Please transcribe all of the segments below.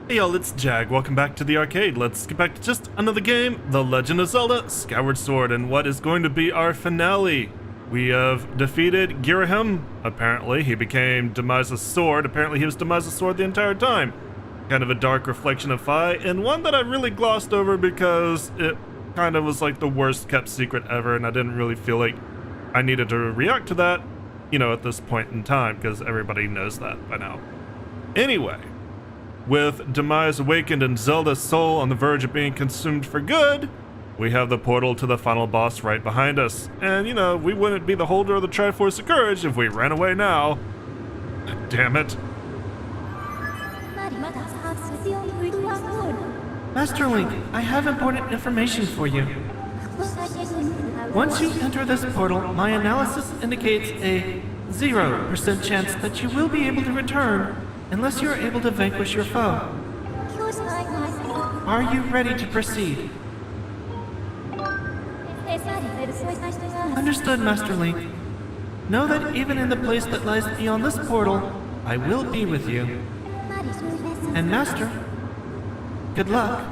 Hey y'all, it's Jag. Welcome back to the arcade. Let's get back to just another game, The Legend of Zelda Skyward Sword, and what is going to be our finale. We have defeated Girahim, apparently. He became Demise's sword. Apparently he was Demise's sword the entire time. Kind of a dark reflection of Fi, and one that I really glossed over because it kind of was like the worst kept secret ever, and I didn't really feel like I needed to react to that, you know, at this point in time, because everybody knows that by now. Anyway. With Demise awakened and Zelda's soul on the verge of being consumed for good, we have the portal to the final boss right behind us. And, you know, we wouldn't be the holder of the Triforce of Courage if we ran away now. Damn it. Master Link, I have important information for you. Once you enter this portal, my analysis indicates a 0% chance that you will be able to return unless you are able to vanquish your foe. Are you ready to proceed? Understood, Master Link. Know that even in the place that lies beyond this portal, I will be with you. And Master, good luck.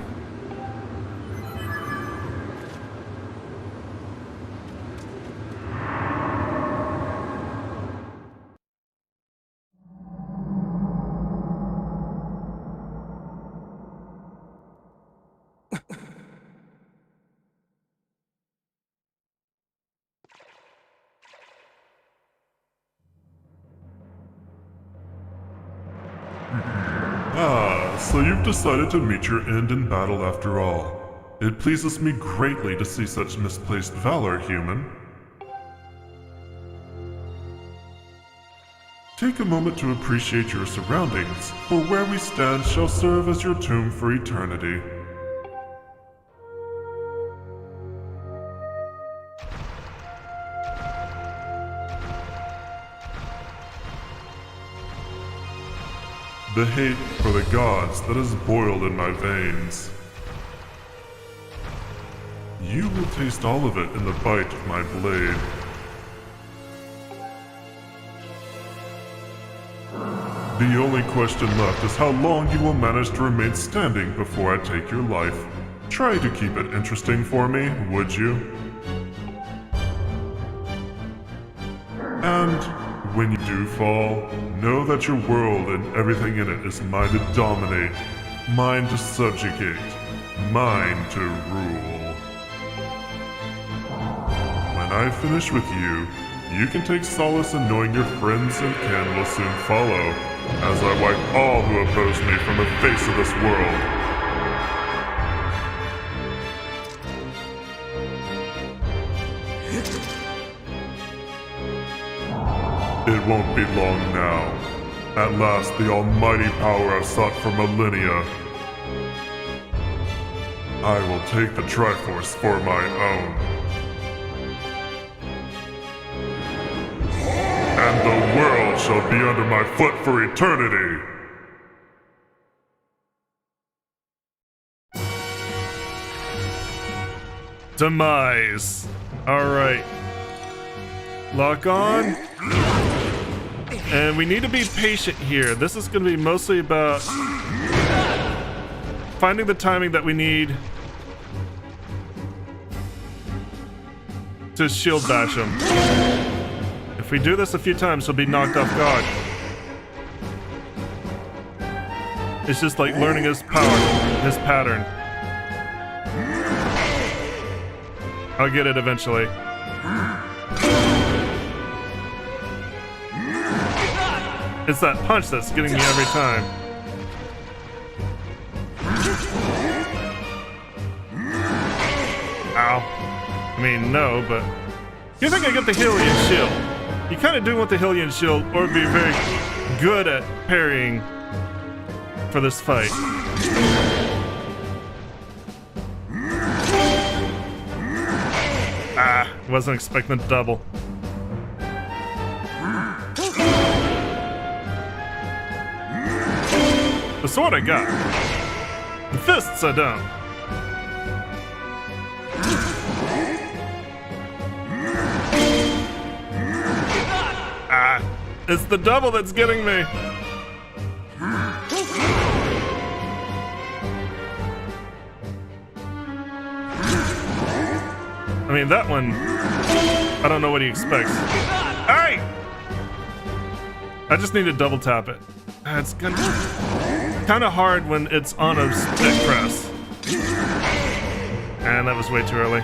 So you've decided to meet your end in battle after all. It pleases me greatly to see such misplaced valor, human. Take a moment to appreciate your surroundings, for where we stand shall serve as your tomb for eternity. The hate for the gods that has boiled in my veins. You will taste all of it in the bite of my blade. The only question left is how long you will manage to remain standing before I take your life. Try to keep it interesting for me, would you? And when you do fall, know that your world and everything in it is mine to dominate, mine to subjugate, mine to rule. When I finish with you, you can take solace in knowing your friends and kin will soon follow, as I wipe all who oppose me from the face of this world. It won't be long now. At last, the almighty power I've sought for millennia. I will take the Triforce for my own. And the world shall be under my foot for eternity. Demise. Alright. Lock on. And we need to be patient here. This is going to be mostly about finding the timing that we need to shield bash him. If we do this a few times, he'll be knocked off guard. It's just like learning his power, his pattern. I'll get it eventually. It's that punch that's getting me every time. Ow. I mean, no, but... You think I get the Hylian shield? You kind of do want the Hylian shield, or be very good at parrying for this fight. Ah, wasn't expecting the double. The sword I got. The fists I don't. Ah, it's the double that's getting me. I mean, that one, I don't know what he expects. Hey! I just need to double tap it. It's kind of hard when it's on a stick press. And that was way too early.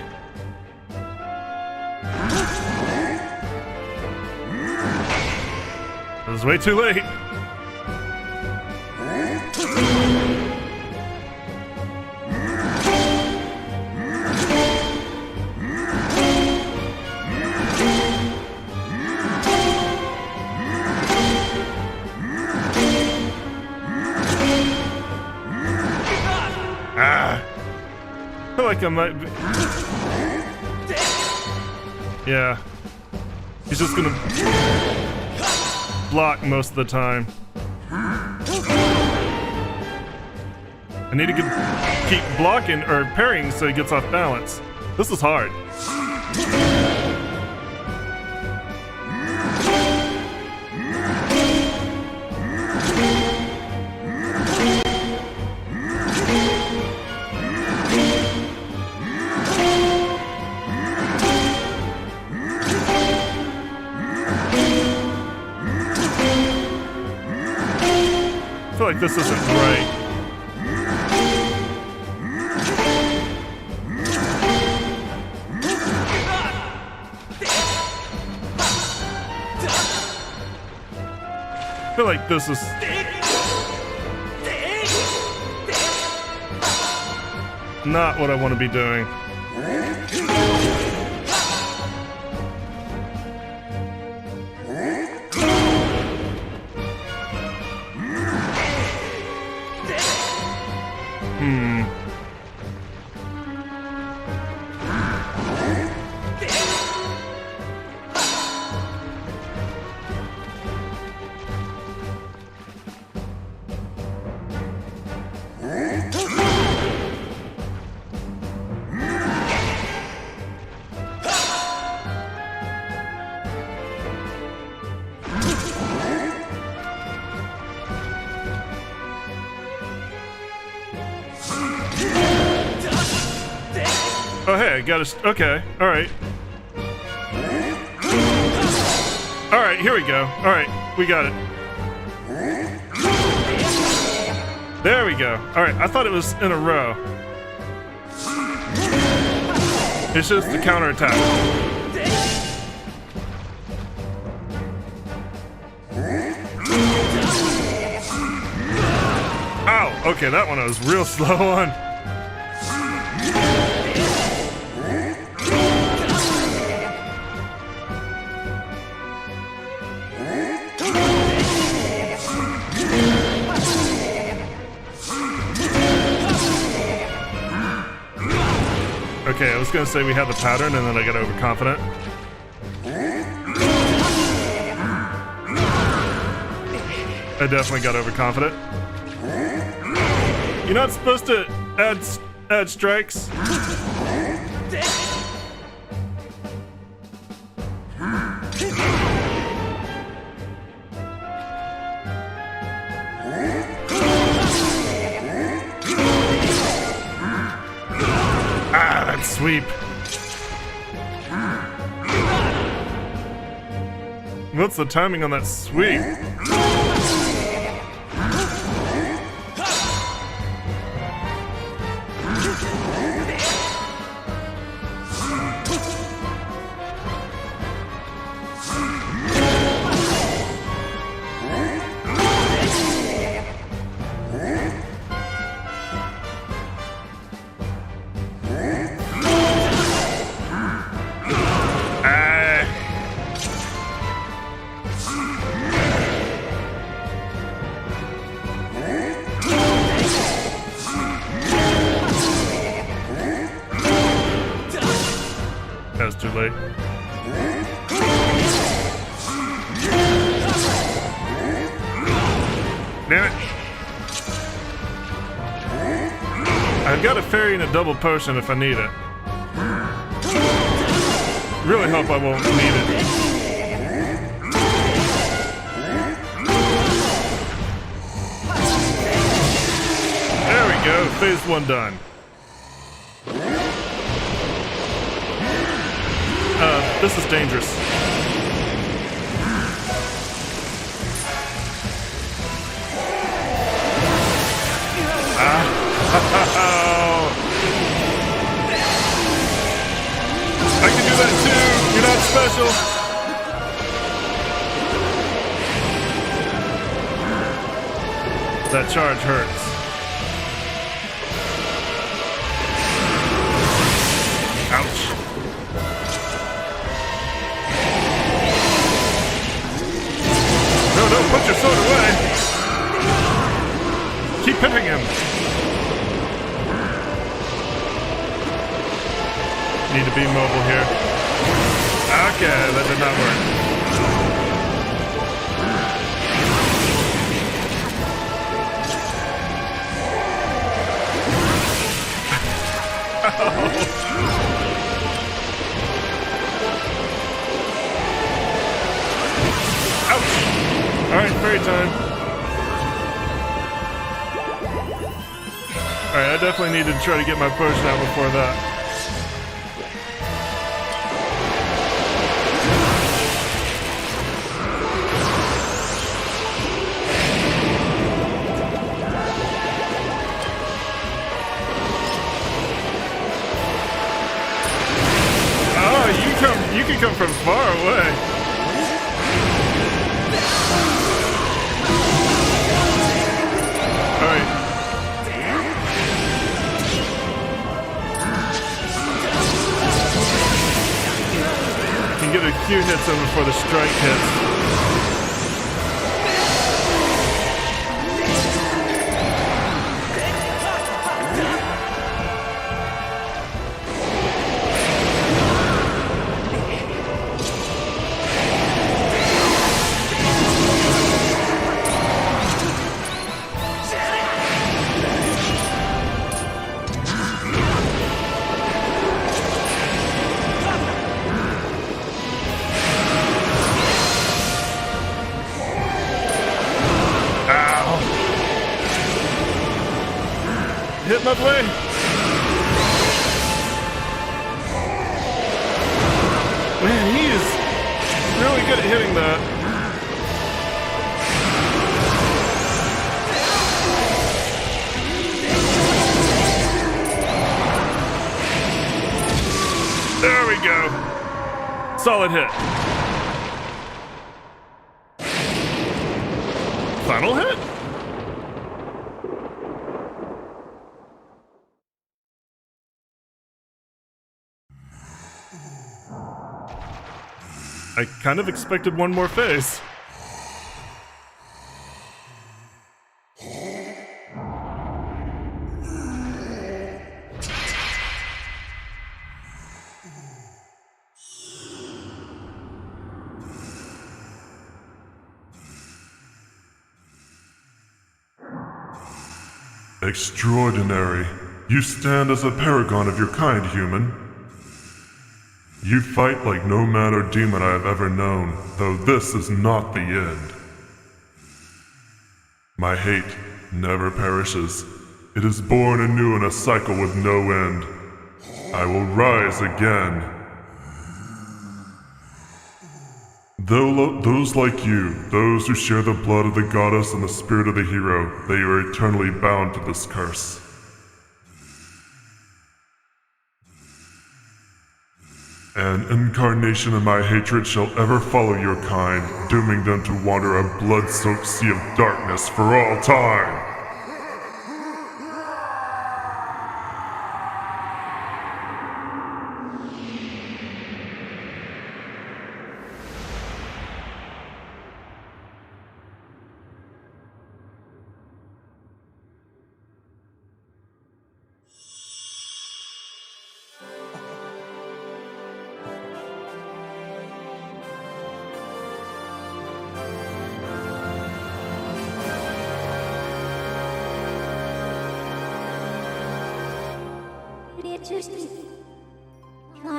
It was way too late. I feel like I might be... Yeah. He's just gonna block most of the time. I need to keep blocking or parrying so he gets off balance. This is hard. I feel like this isn't right. I feel like this is... not what I want to be doing. Oh, hey, I got a... Okay, alright. Alright, here we go. Alright, we got it. There we go. Alright, I thought it was in a row. It's just the counterattack. Ow! Okay, that one I was real slow on. Okay, I was gonna say we had the pattern and then I got overconfident. I definitely got overconfident. You're not supposed to add strikes. Sweep. What's the timing on that sweep? That was too late. Damn it. I've got a fairy and a double potion if I need it. Really hope I won't need it. There we go, phase 1 done. This is dangerous. I can do that too. You're not special. That charge hurts. Ouch. No, put your sword away. Keep hitting him. Need to be mobile here. Okay, that did not work. Ouch! Alright, fairy time. Alright, I definitely need to try to get my potion out before that. You can come from far away. Alright. Can get a few hits in before the strike hits. Hit my blade! Man, he is really good at hitting that. There we go. Solid hit. Final hit? I kind of expected one more phase. Extraordinary. You stand as a paragon of your kind, human. You fight like no man or demon I have ever known, though this is not the end. My hate never perishes. It is born anew in a cycle with no end. I will rise again. Those like you, those who share the blood of the goddess and the spirit of the hero, they are eternally bound to this curse. An incarnation of my hatred shall ever follow your kind, dooming them to wander a blood-soaked sea of darkness for all time.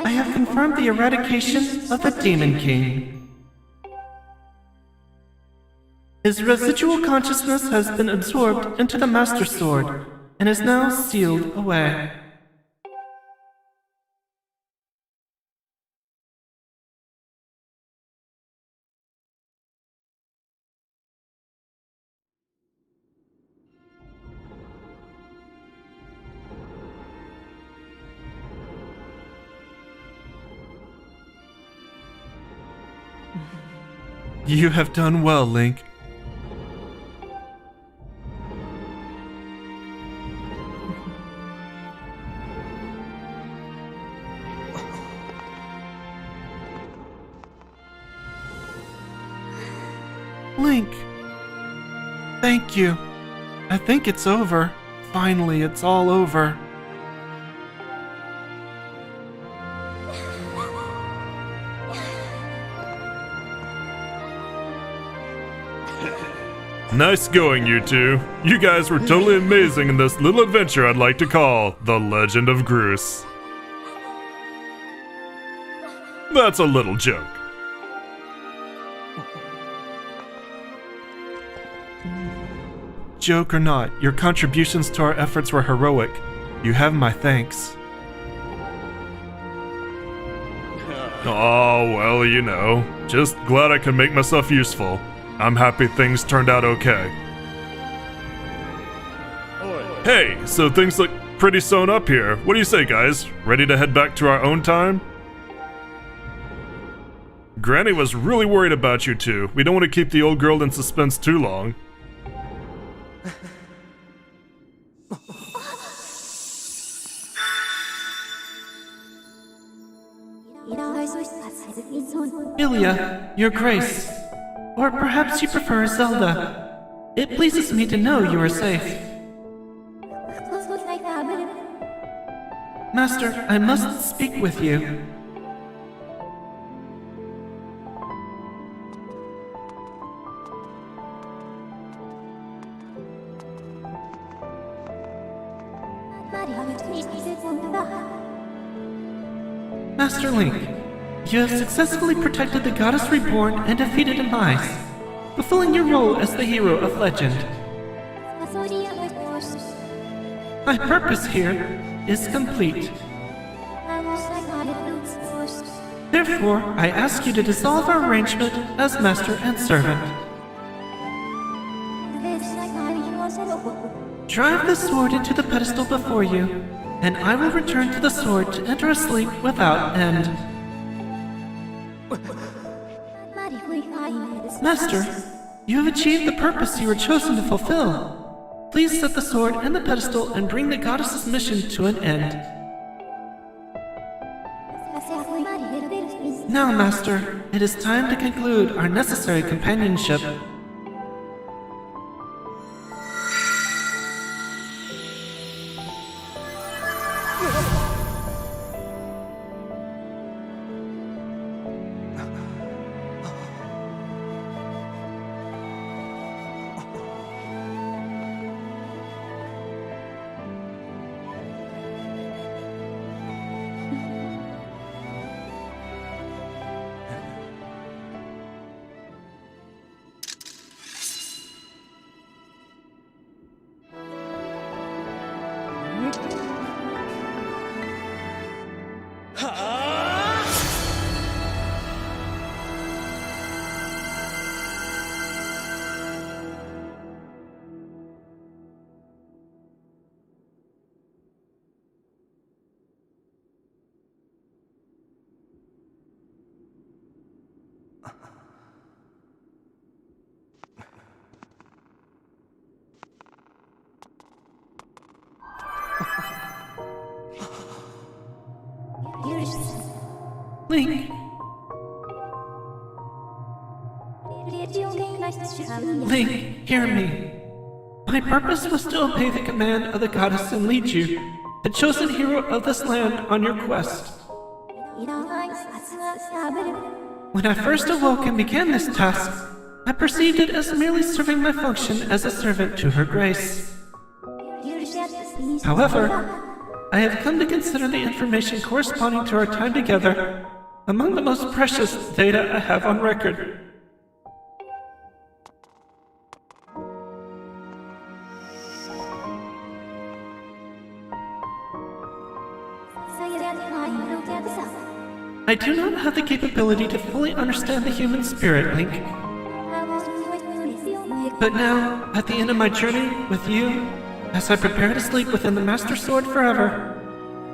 I have confirmed the eradication of the Demon King. His residual consciousness has been absorbed into the Master Sword and is now sealed away. You have done well, Link. Link. Thank you. I think it's over. Finally, it's all over. Nice going, you two. You guys were totally amazing in this little adventure I'd like to call The Legend of Groose. That's a little joke. Joke or not, your contributions to our efforts were heroic. You have my thanks. Oh, well, you know, just glad I could make myself useful. I'm happy things turned out okay. Hey, so things look pretty sewn up here. What do you say, guys? Ready to head back to our own time? Granny was really worried about you two. We don't want to keep the old girl in suspense too long. Ilya, your grace. Or perhaps you prefer Zelda. It pleases me to know you are safe. Master, I must speak with you. Master Link, you have successfully protected the Goddess Reborn and defeated Demise, fulfilling your role as the hero of legend. My purpose here is complete. Therefore, I ask you to dissolve our arrangement as master and servant. Drive the sword into the pedestal before you, and I will return to the sword to enter a sleep without end. Master, you have achieved the purpose you were chosen to fulfill. Please set the sword and the pedestal and bring the goddess's mission to an end. Now, Master, it is time to conclude our necessary companionship. Link. Link, hear me. My purpose was to obey the command of the goddess and lead you, the chosen hero of this land, on your quest. When I first awoke and began this task, I perceived it as merely serving my function as a servant to her grace. However, I have come to consider the information corresponding to our time together among the most precious data I have on record. I do not have the capability to fully understand the human spirit, Link. But now, at the end of my journey with you, as I prepare to sleep within the Master Sword forever,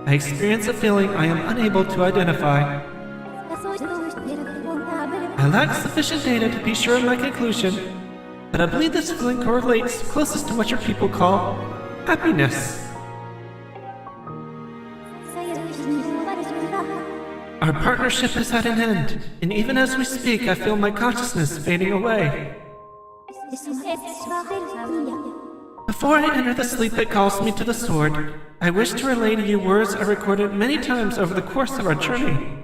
I experience a feeling I am unable to identify. I lack sufficient data to be sure of my conclusion, but I believe this feeling correlates closest to what your people call happiness. Our partnership is at an end, and even as we speak, I feel my consciousness fading away. Before I enter the sleep that calls me to the sword, I wish to relay to you words I recorded many times over the course of our journey.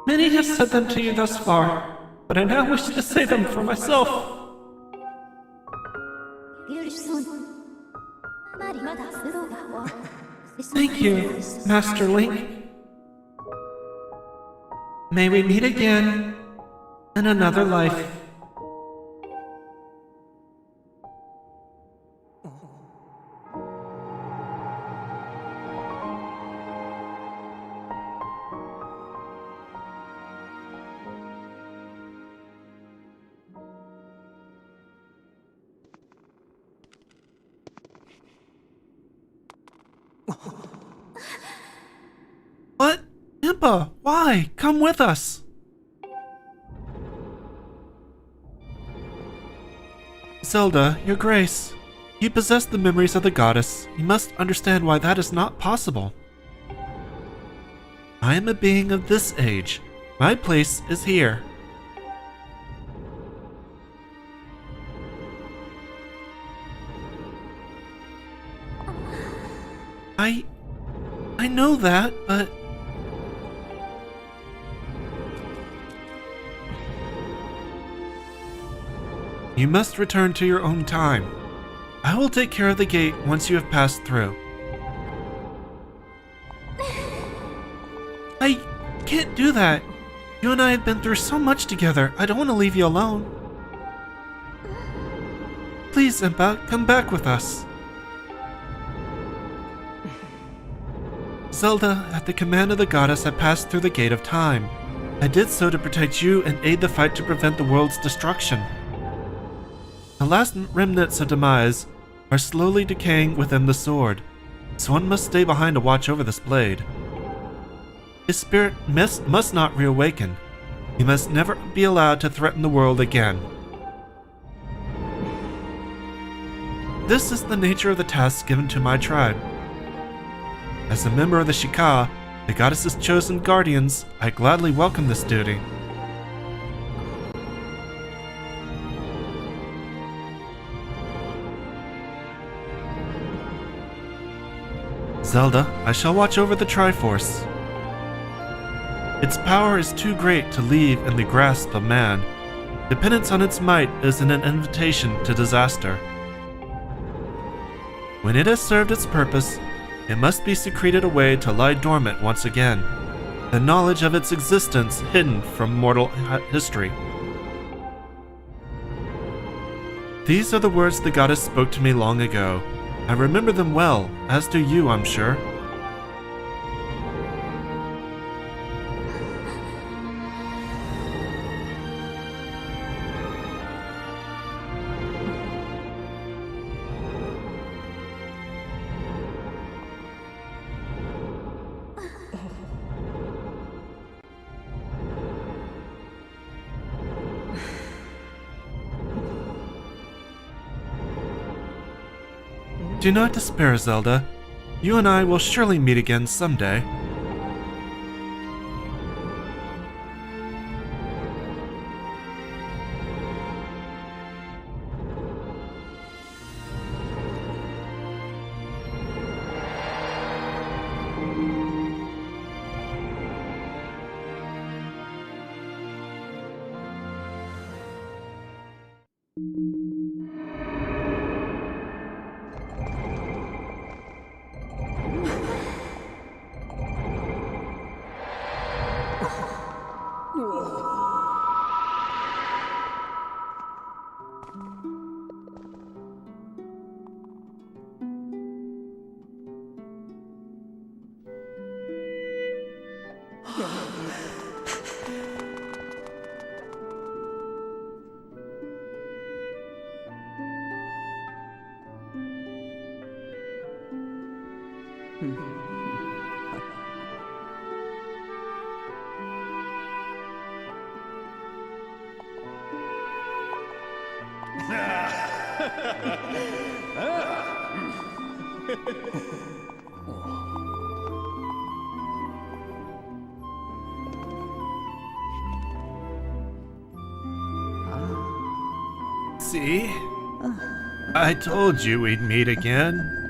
Many have said them to you thus far, but I now wish to say them for myself. Thank you, Master Link. May we meet again in another life. What? Impa, why? Come with us. Zelda, your grace. You possess the memories of the goddess. You must understand why that is not possible. I am a being of this age. My place is here. I know that, but... You must return to your own time. I will take care of the gate once you have passed through. I can't do that. You and I have been through so much together. I don't want to leave you alone. Please, Impa, come back with us. Zelda, at the command of the goddess, I passed through the Gate of Time. I did so to protect you and aid the fight to prevent the world's destruction. The last remnants of Demise are slowly decaying within the sword, so one must stay behind to watch over this blade. His spirit must not reawaken. He must never be allowed to threaten the world again. This is the nature of the task given to my tribe. As a member of the Shika, the goddess's chosen guardians, I gladly welcome this duty. Zelda, I shall watch over the Triforce. Its power is too great to leave in the grasp of man. Dependence on its might is an invitation to disaster. When it has served its purpose, it must be secreted away to lie dormant once again, the knowledge of its existence hidden from mortal history. These are the words the goddess spoke to me long ago. I remember them well, as do you, I'm sure. Do not despair, Zelda. You and I will surely meet again someday. See? I told you we'd meet again.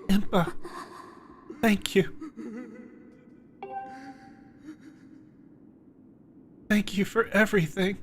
Impa, thank you. Thank you for everything.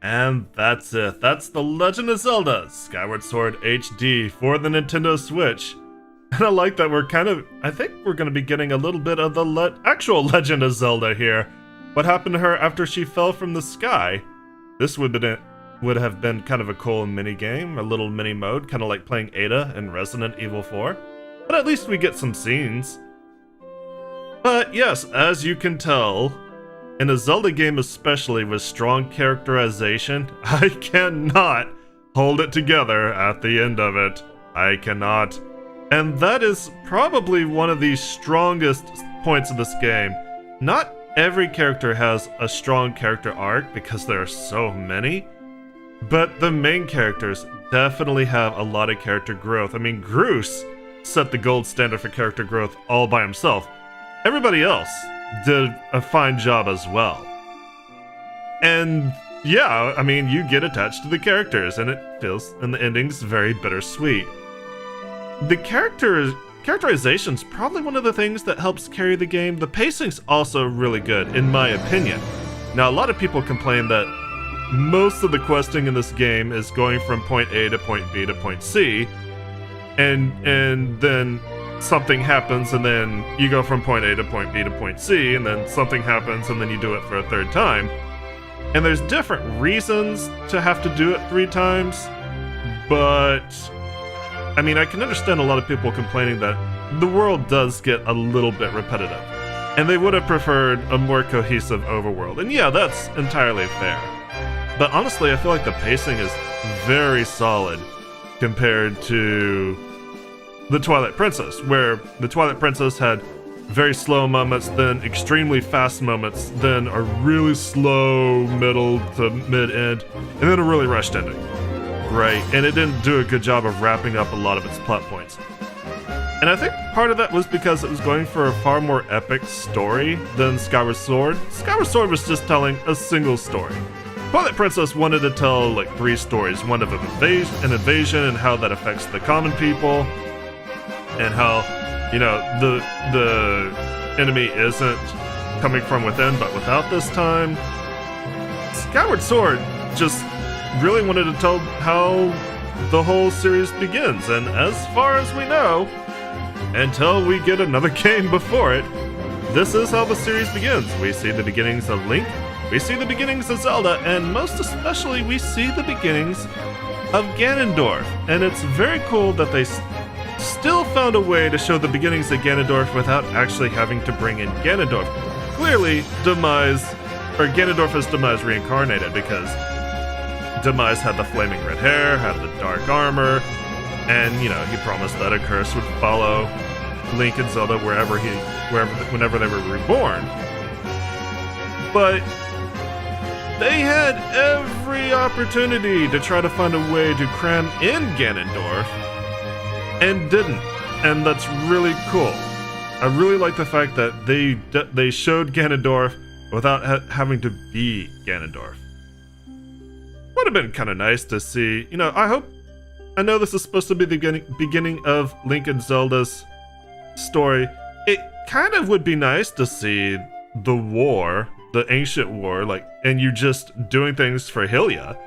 And that's it. That's The Legend of Zelda Skyward Sword HD for the Nintendo Switch. And I like that I think we're going to be getting a little bit of the actual Legend of Zelda here. What happened to her after she fell from the sky? This would have been kind of a cool mini game, a little mini mode, kind of like playing Ada in Resident Evil 4. But at least we get some scenes. But yes, as you can tell, in a Zelda game especially with strong characterization, I cannot hold it together at the end of it. I cannot. And that is probably one of the strongest points of this game. Not every character has a strong character arc because there are so many, but the main characters definitely have a lot of character growth. I mean, Groose set the gold standard for character growth all by himself. Everybody else did a fine job as well. And yeah, I mean, you get attached to the characters and the ending's very bittersweet. The characterization's probably one of the things that helps carry the game. The pacing's also really good, in my opinion. Now, a lot of people complain that most of the questing in this game is going from point A to point B to point C, and then something happens, and then you go from point A to point B to point C, and then something happens, and then you do it for a third time. And there's different reasons to have to do it 3 times, but I mean, I can understand a lot of people complaining that the world does get a little bit repetitive, and they would have preferred a more cohesive overworld. And yeah, that's entirely fair. But honestly, I feel like the pacing is very solid compared to the Twilight Princess, where the Twilight Princess had very slow moments, then extremely fast moments, then a really slow middle to mid-end, and then a really rushed ending. Right, and it didn't do a good job of wrapping up a lot of its plot points. And I think part of that was because it was going for a far more epic story than Skyward Sword. Skyward Sword was just telling a single story. Twilight Princess wanted to tell like 3 stories. One of an invasion and how that affects the common people, and how, you know, the enemy isn't coming from within but without this time. Skyward Sword just really wanted to tell how the whole series begins, and as far as we know, until we get another game before it, this is how the series begins. We see the beginnings of Link, we see the beginnings of Zelda, and most especially we see the beginnings of Ganondorf. And it's very cool that they still found a way to show the beginnings of Ganondorf without actually having to bring in Ganondorf. Clearly, Ganondorf is Demise reincarnated, because Demise had the flaming red hair, had the dark armor, and, you know, he promised that a curse would follow Link and Zelda whenever they were reborn. But they had every opportunity to try to find a way to cram in Ganondorf, and didn't. And that's really cool. I really like the fact that they showed Ganondorf without having to be Ganondorf. Would have been kind of nice to see, you know, I know this is supposed to be the beginning of Link and Zelda's story. It kind of would be nice to see the ancient war, like, and you just doing things for Hylia.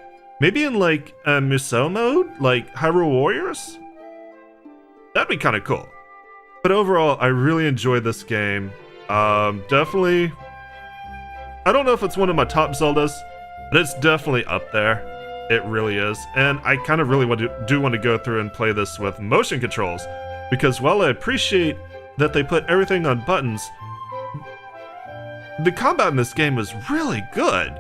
Maybe in like Musou mode, like Hyrule Warriors? That'd be kind of cool. But overall, I really enjoyed this game. Definitely, I don't know if it's one of my top Zeldas, but it's definitely up there. It really is. And I kind of really want to go through and play this with motion controls, because while I appreciate that they put everything on buttons, the combat in this game was really good.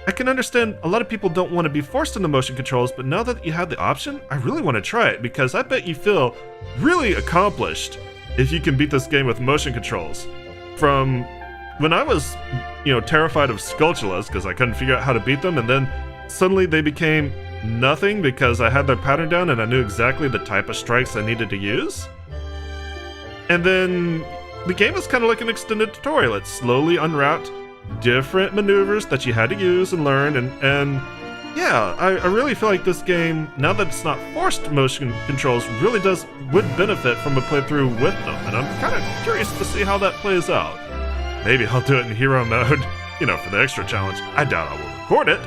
I can understand a lot of people don't want to be forced into motion controls, but now that you have the option, I really want to try it, because I bet you feel really accomplished if you can beat this game with motion controls. From when I was, you know, terrified of Skulltulas because I couldn't figure out how to beat them, and then suddenly they became nothing because I had their pattern down and I knew exactly the type of strikes I needed to use. And then the game is kind of like an extended tutorial. It slowly unwrapped different maneuvers that you had to use and learn, and yeah, I really feel like this game, now that it's not forced motion controls, really would benefit from a playthrough with them, and I'm kind of curious to see how that plays out. Maybe I'll do it in hero mode, you know, for the extra challenge. I doubt I will record it,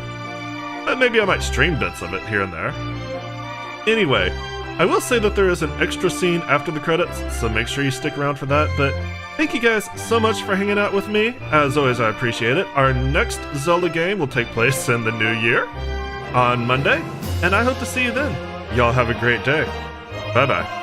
but maybe I might stream bits of it here and there. Anyway, I will say that there is an extra scene after the credits, so make sure you stick around for that, but thank you guys so much for hanging out with me. As always, I appreciate it. Our next Zelda game will take place in the new year, on Monday, and I hope to see you then. Y'all have a great day. Bye-bye.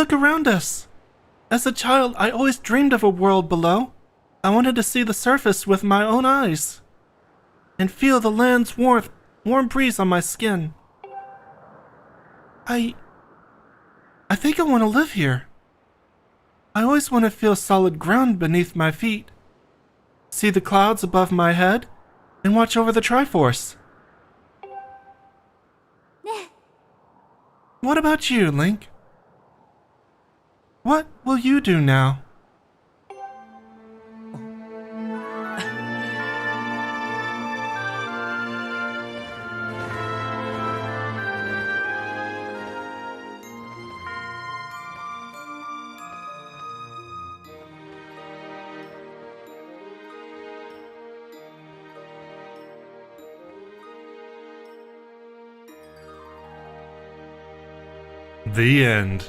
look around us. As a child, I always dreamed of a world below. I wanted to see the surface with my own eyes and feel the land's warm breeze on my skin. I think I want to live here. I always want to feel solid ground beneath my feet, see the clouds above my head, and watch over the Triforce. What about you, Link? What will you do now? The end.